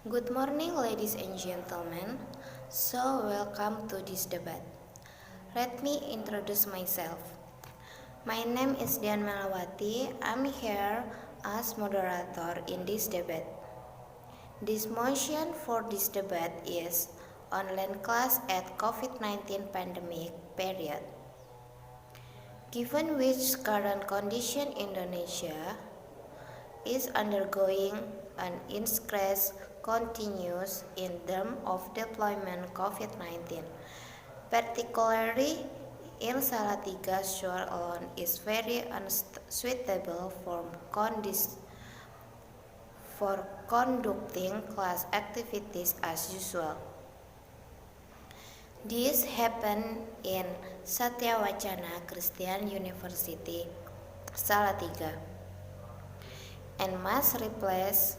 Good morning, ladies and gentlemen. Welcome to this debate. Let me introduce myself. My name is Dian Melawati. I'm here as moderator in this debate. This motion for this debate is online class at COVID-19 pandemic period. Given which current condition Indonesia is undergoing an increase continues in terms of deployment COVID-19. Particularly in Salatiga shore alone is very unsuitable for conducting class activities as usual. This happened in Satyawacana Christian University, Salatiga, and must replace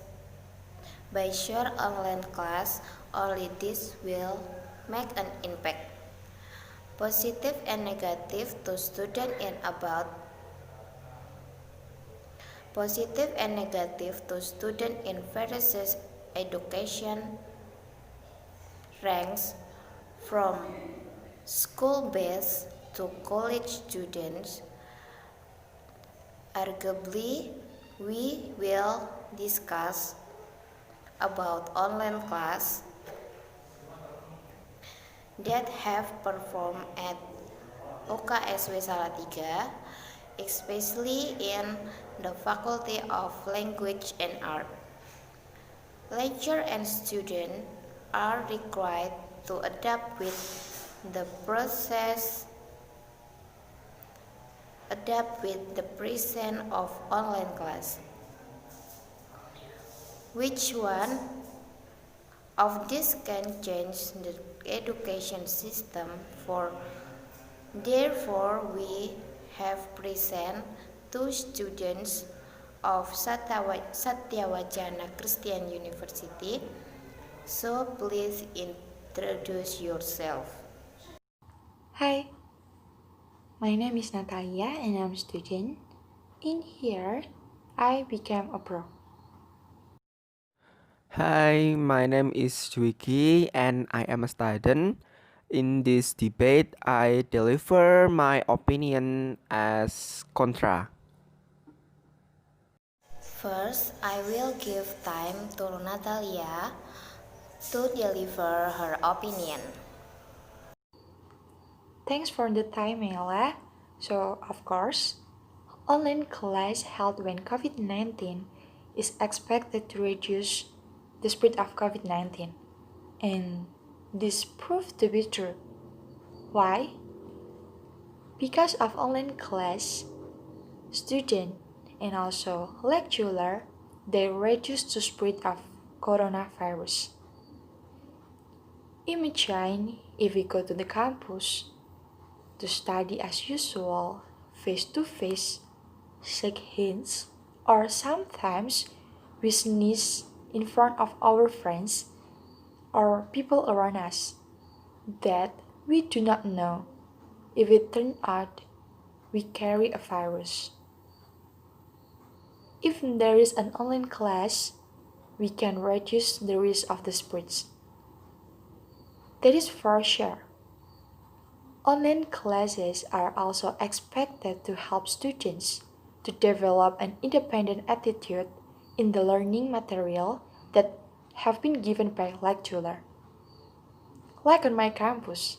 by short online class. Only this will make an impact, positive and negative to student in about positive and negative to student in various education ranks from school-based to college students. Arguably, we will discuss about online class that have performed at UKSW Salatiga, especially in the Faculty of Language and Art. Lecturer and student are required to adapt with the process, adapt with the presence of online class. Which one of these can change the education system? Therefore, we have present two students of Satyawacana Christian University. So please introduce yourself. Hi, my name is Natalia and I'm a student. In here, I became a pro. Hi, my name is Dwiki and I am a student. In this debate, I deliver my opinion as contra. First, I will give time to Natalia to deliver her opinion. Thanks for the time, Mela. So, of course, online class held when COVID-19 is expected to reduce the spread of COVID-19. And this proved to be true. Why? Because of online class, student and also lecturer, they reduce the spread of coronavirus. Imagine if we go to the campus to study as usual, face to face, shake hands, or sometimes we sneeze in front of our friends or people around us that we do not know if it turns out we carry a virus. If there is an online class, we can reduce the risk of the spreads. That is for sure. Online classes are also expected to help students to develop an independent attitude in the learning material that have been given by lecturer. Like on my campus.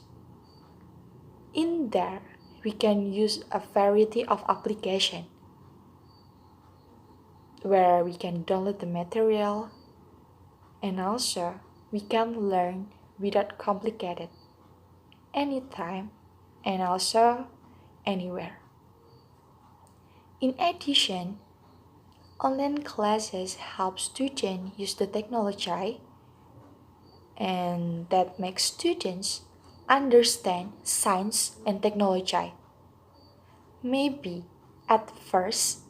In there, we can use a variety of application where we can download the material and also we can learn without complicated anytime and also anywhere. In addition, online classes help students use the technology and that makes students understand science and technology. Maybe at first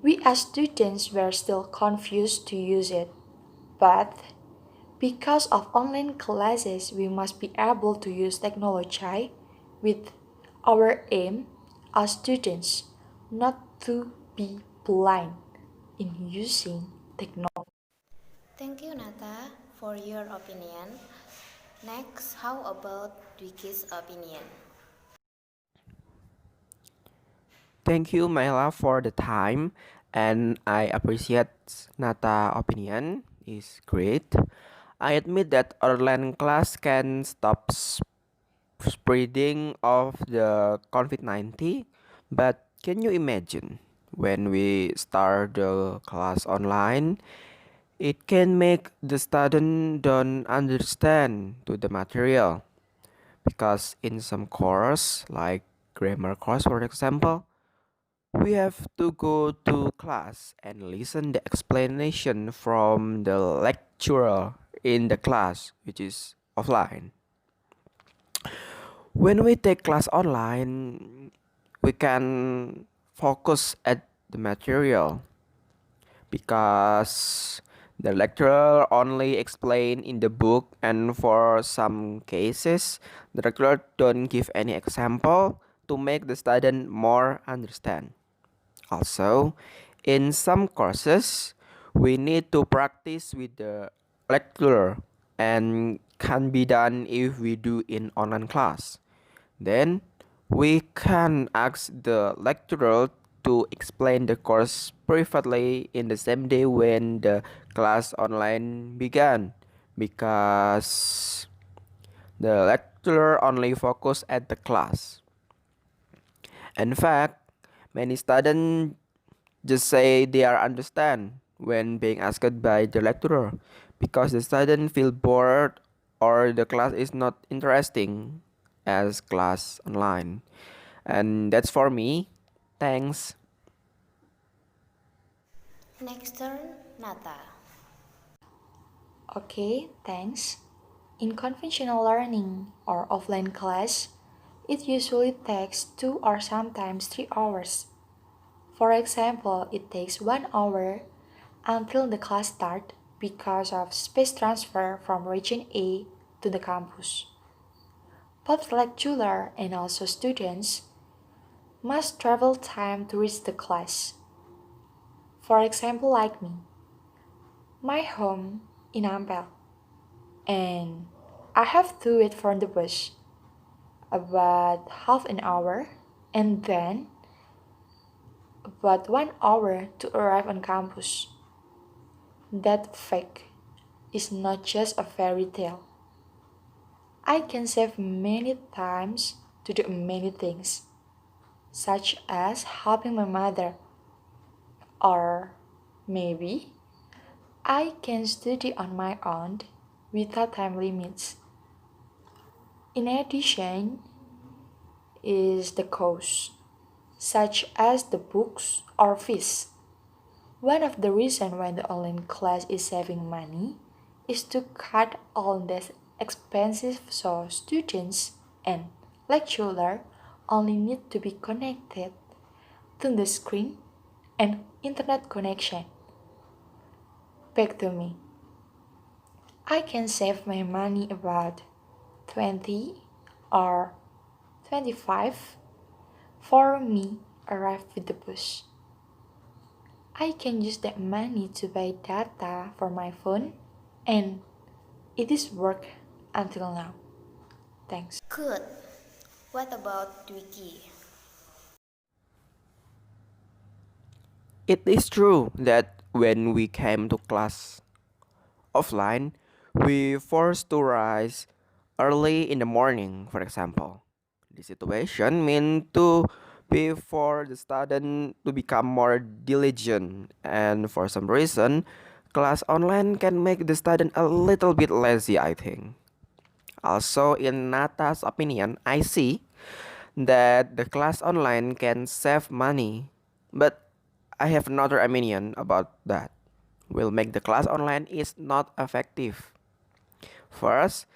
we as students were still confused to use it, but because of online classes, we must be able to use technology with our aim as students not to be blind in using technology. Thank you, Nata, for your opinion. Next, how about Dwiki's opinion? Thank you, Myla, for the time, and I appreciate Nata opinion. Is great. I admit that online class can stop spreading of the COVID-19, but can you imagine when we start the class online? It can make the student don't understand to the material because in some course like grammar course for example, we have to go to class and listen the explanation from the lecturer in the class which is offline. When we take class online, we can focus at the material because the lecturer only explain in the book, and for some cases the lecturer don't give any example to make the student more understand. Also, in some courses we need to practice with the lecturer and can be done if we do in online class. Then we can ask the lecturer to explain the course privately in the same day when the class online began because the lecturer only focus at the class. In fact, many students just say they are understand when being asked by the lecturer because the student feel bored or the class is not interesting as class online. And that's for me. Thanks. Next turn, Nata. Okay, thanks. In conventional learning or offline class, it usually takes 2 or sometimes 3 hours. For example, it takes 1 hour until the class starts because of space transfer from region A to the campus. Both lecturer and also students must travel time to reach the class. For example, like me, my home in Ampel, and I have to wait for the bus about half an hour and then about 1 hour to arrive on campus. That fact is not just a fairy tale. I can save many times to do many things, such as helping my mother, or maybe I can study on my own without time limits. In addition, is the cost, such as the books or fees. One of the reasons why the online class is saving money is to cut all these expenses so students and lecturer only need to be connected to the screen and internet connection. Back to me. I can save my money about 20 or 25 for me arrive with the bus. I can use that money to buy data for my phone and it is work until now. Thanks. Good. What about Dwiki? It is true that when we came to class offline, we forced to rise early in the morning, for example. The situation meant to be for the student to become more diligent, and for some reason, class online can make the student a little bit lazy, I think. Also, in Nata's opinion, I see that the class online can save money, but I have another opinion about that. Will make the class online is not effective. First,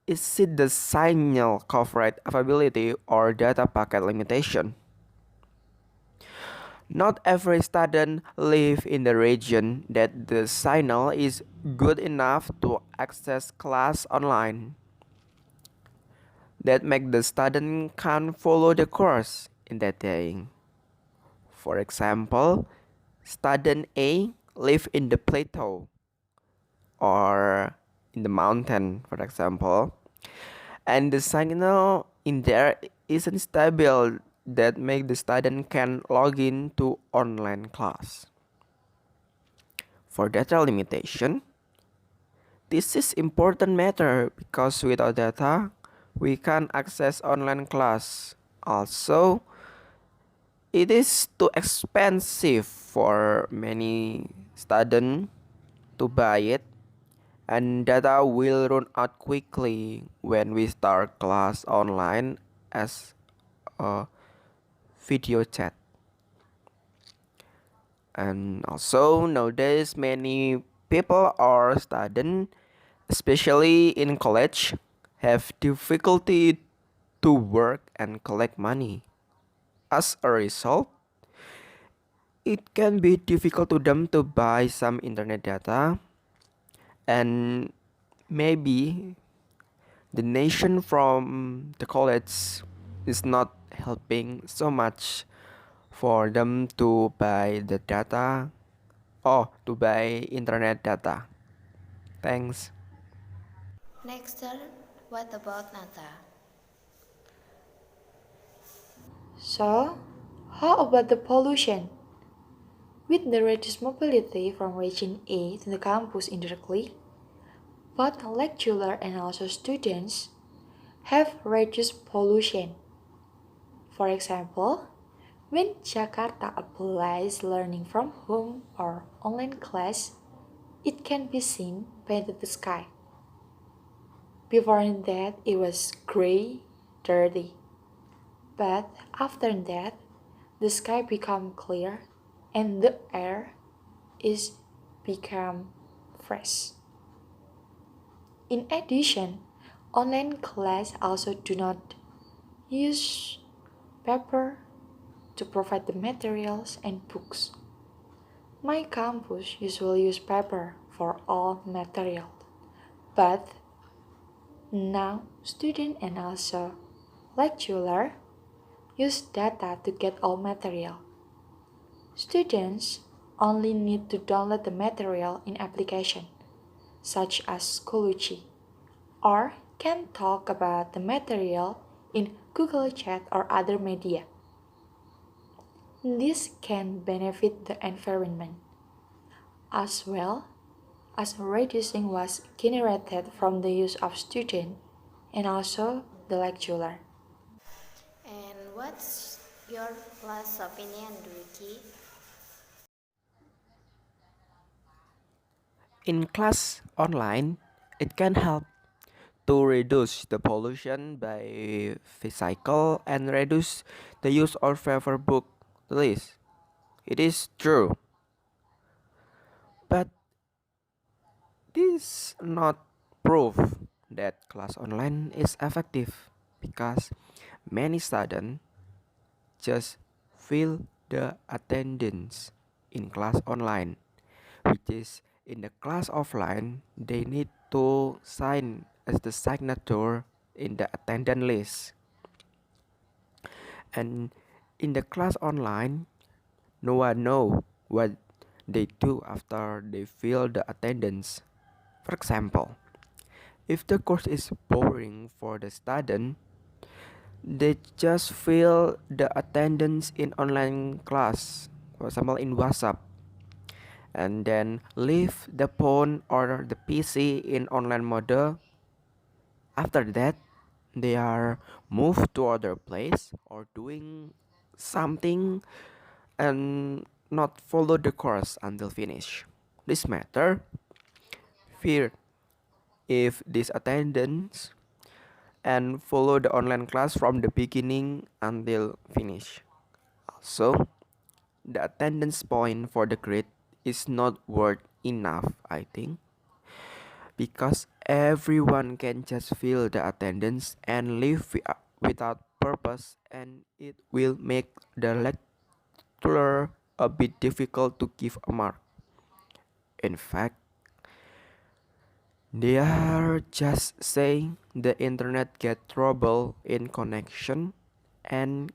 is it the signal coverage availability or data packet limitation? Not every student live in the region that the signal is good enough to access class online. That make the student can't follow the course in that day. For example, student A live in the plateau or in the mountain, for example, and the signal in there isn't stable that make the student can log in to online class. For data limitation, this is important matter because without data, we can't access online class. Also, it is too expensive for many students to buy it, and data will run out quickly when we start class online as a video chat. And also nowadays many people or students, especially in college, have difficulty to work and collect money. As a result, it can be difficult to them to buy some internet data, and maybe the nation from the college is not helping so much for them to buy the data or to buy internet data. Thanks. Next turn, what about Nata? So, how about the pollution? With the reduced mobility from region A to the campus indirectly, both lecturer and also students have reduced pollution. For example, when Jakarta applies learning from home or online class, it can be seen by the sky. Before that, it was gray, dirty. But after that, the sky become clear and the air is become fresh. In addition, online class also do not use paper to provide the materials and books. My campus usually use paper for all material, but now student and also lecturer use data to get all material. Students only need to download the material in application, such as Schoology, or can talk about the material in Google Chat or other media. This can benefit the environment, as well as reducing was generated from the use of student and also the lecturer. And what's your last opinion, Dwiki? In class online, it can help to reduce the pollution by physical and reduce the use of paper book list. It is true, but this not proof that class online is effective because many students just fill the attendance in class online, which is in the class offline they need to sign as the signature in the attendance list. And in the class online, no one know what they do after they fill the attendance. For example, if the course is boring for the student, they just fill the attendance in online class, for example in WhatsApp, and then leave the phone or the PC in online mode. After that, they are moved to other place or doing something and not follow the course until finish. This matter fear if this attendance and follow the online class from the beginning until finish. Also, the attendance point for the grade is not worth enough, I think, because everyone can just fill the attendance and leave without purpose, and it will make the lecturer a bit difficult to give a mark. In fact, they are just saying the internet get trouble in connection, and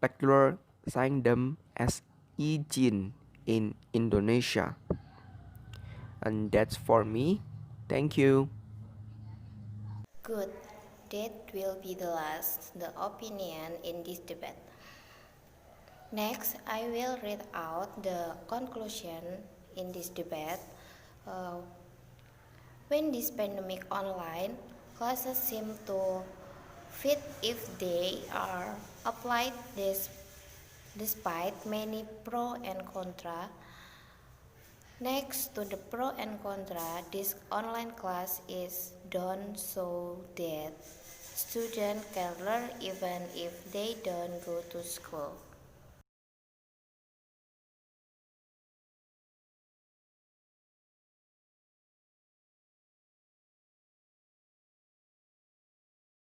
lecturer sign them as izin in Indonesia. And that's for me. Thank you. Good. That will be the opinion in this debate. Next, I will read out the conclusion in this debate. Uh, when this pandemic online, classes seem to fit if they are applied despite many pro and contra. Next to the pro and contra, this online class is done so that students can learn even if they don't go to school.